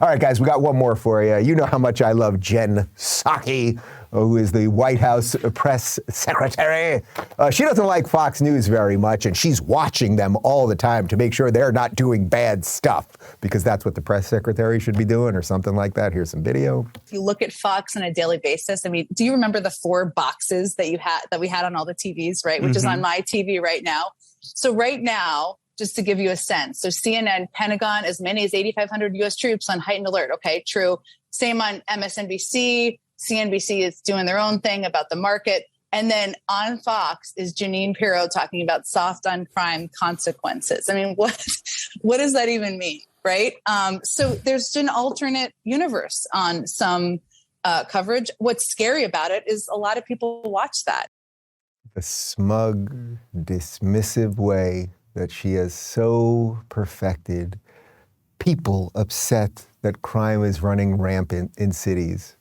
All right, guys, we got one more for you. You know how much I love Jen Psaki, who is the White House Press Secretary. She doesn't like Fox News very much, and she's watching them all the time to make sure they're not doing bad stuff, because that's what the press secretary should be doing or something like that. Here's some video. If you look at Fox on a daily basis, I mean, do you remember the 4 boxes that we had on all the TVs, right? Which is on my TV right now. So right now, just to give you a sense. So CNN, Pentagon, as many as 8,500 U.S. troops on heightened alert. Okay, true. Same on MSNBC. CNBC is doing their own thing about the market. And then on Fox is Jeanine Pirro talking about soft on crime consequences. I mean, what does that even mean, right? So there's an alternate universe on some coverage. What's scary about it is a lot of people watch that. The smug, dismissive way that she has so perfected people upset that crime is running rampant in cities.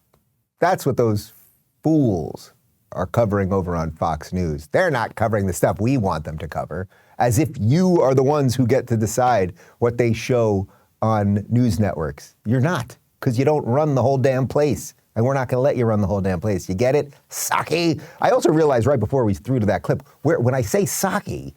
That's what those fools are covering over on Fox News. They're not covering the stuff we want them to cover, as if you are the ones who get to decide what they show on news networks. You're not, because you don't run the whole damn place. And we're not going to let you run the whole damn place. You get it? Psaki. I also realized right before we threw to that clip, when I say Psaki,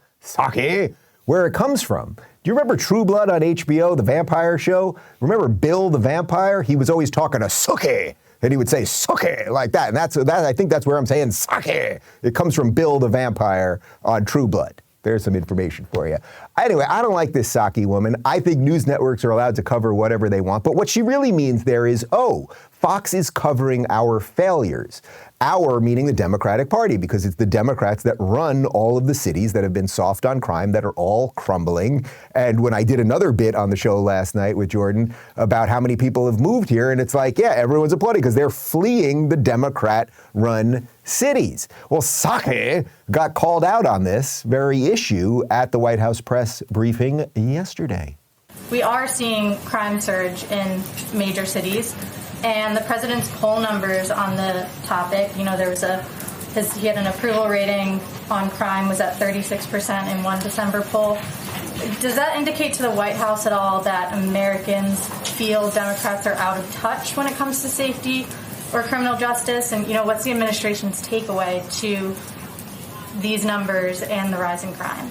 where it comes from. Do you remember True Blood on HBO, the vampire show? Remember Bill the vampire? He was always talking to Sookie, and he would say Sookie like that. And I think that's where I'm saying Psaki. It comes from Bill the vampire on True Blood. There's some information for you. Anyway, I don't like this Psaki woman. I think news networks are allowed to cover whatever they want. But what she really means there is, Fox is covering our failures. Our meaning the Democratic Party, because it's the Democrats that run all of the cities that have been soft on crime that are all crumbling. And when I did another bit on the show last night with Jordan about how many people have moved here, and it's like, yeah, everyone's applauding because they're fleeing the Democrat-run cities. Well, Psaki got called out on this very issue at the White House press briefing yesterday. We are seeing crime surge in major cities. And the president's poll numbers on the topic, he had an approval rating on crime was at 36% in one December poll. Does that indicate to the White House at all that Americans feel Democrats are out of touch when it comes to safety or criminal justice? And, what's the administration's takeaway to these numbers and the rise in crime?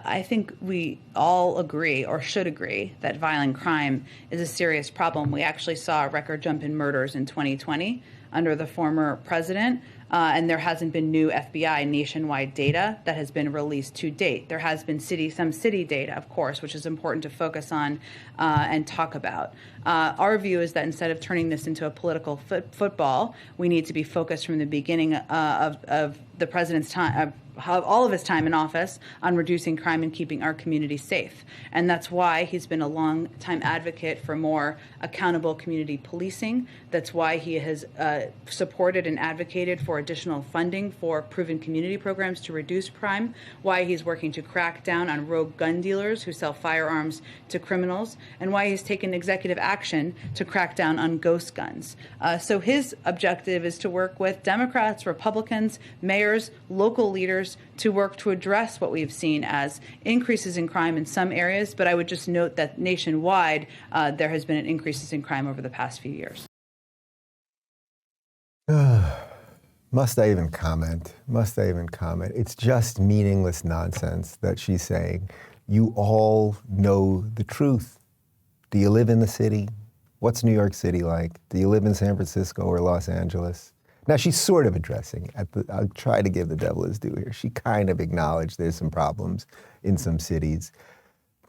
I think we all agree, or should agree, that violent crime is a serious problem. We actually saw a record jump in murders in 2020 under the former president, and there hasn't been new FBI nationwide data that has been released to date. There has been some city data, of course, which is important to focus on and talk about. Our view is that instead of turning this into a political football, we need to be focused from the beginning of the president's time, all of his time in office, on reducing crime and keeping our community safe. And that's why he's been a long-time advocate for more accountable community policing. That's why he has supported and advocated for additional funding for proven community programs to reduce crime, why he's working to crack down on rogue gun dealers who sell firearms to criminals, and why he's taken executive action to crack down on ghost guns. So his objective is to work with Democrats, Republicans, mayors, local leaders, to work to address what we've seen as increases in crime in some areas. But I would just note that nationwide, there has been an increases in crime over the past few years. Must I even comment? It's just meaningless nonsense that she's saying. You all know the truth. Do you live in the city? What's New York City like? Do you live in San Francisco or Los Angeles? Now, she's sort of addressing, I'll try to give the devil his due here. She kind of acknowledged there's some problems in some cities.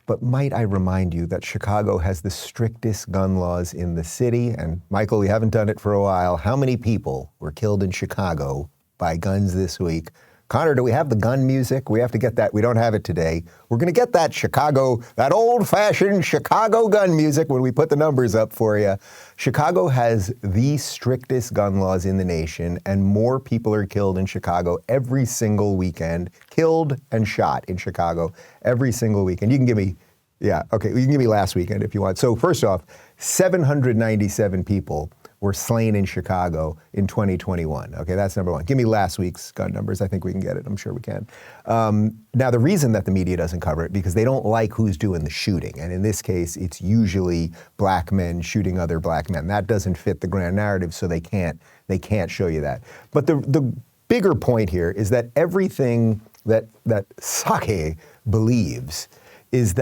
But might I remind you that Chicago has the strictest gun laws in the city? And Michael, we haven't done it for a while. How many people were killed in Chicago by guns this week? Connor, do we have the gun music? We have to get that. We don't have it today. We're going to get that old-fashioned Chicago gun music when we put the numbers up for you. Chicago has the strictest gun laws in the nation, and more people are killed in Chicago every single weekend, killed and shot in Chicago every single weekend. You can give me, you can give me last weekend if you want. So first off, 797 people were slain in Chicago in 2021. Okay, that's number one. Give me last week's gun numbers. I think we can get it. I'm sure we can. Now, the reason that the media doesn't cover it, because they don't like who's doing the shooting. And in this case, it's usually black men shooting other black men. That doesn't fit the grand narrative, so they can't show you that. But the bigger point here is that everything that Psaki believes is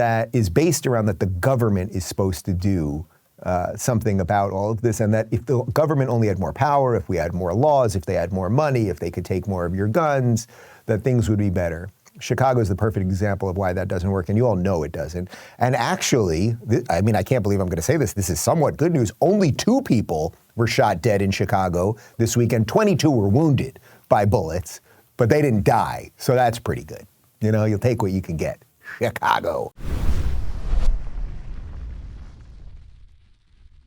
based around that the government is supposed to do something about all of this, and that if the government only had more power, if we had more laws, if they had more money, if they could take more of your guns, that things would be better. Chicago is the perfect example of why that doesn't work, and you all know it doesn't. And actually, I mean, I can't believe I'm going to say this. This is somewhat good news. Only 2 people were shot dead in Chicago this weekend. 22 were wounded by bullets, but they didn't die. So that's pretty good. You know, you'll take what you can get. Chicago.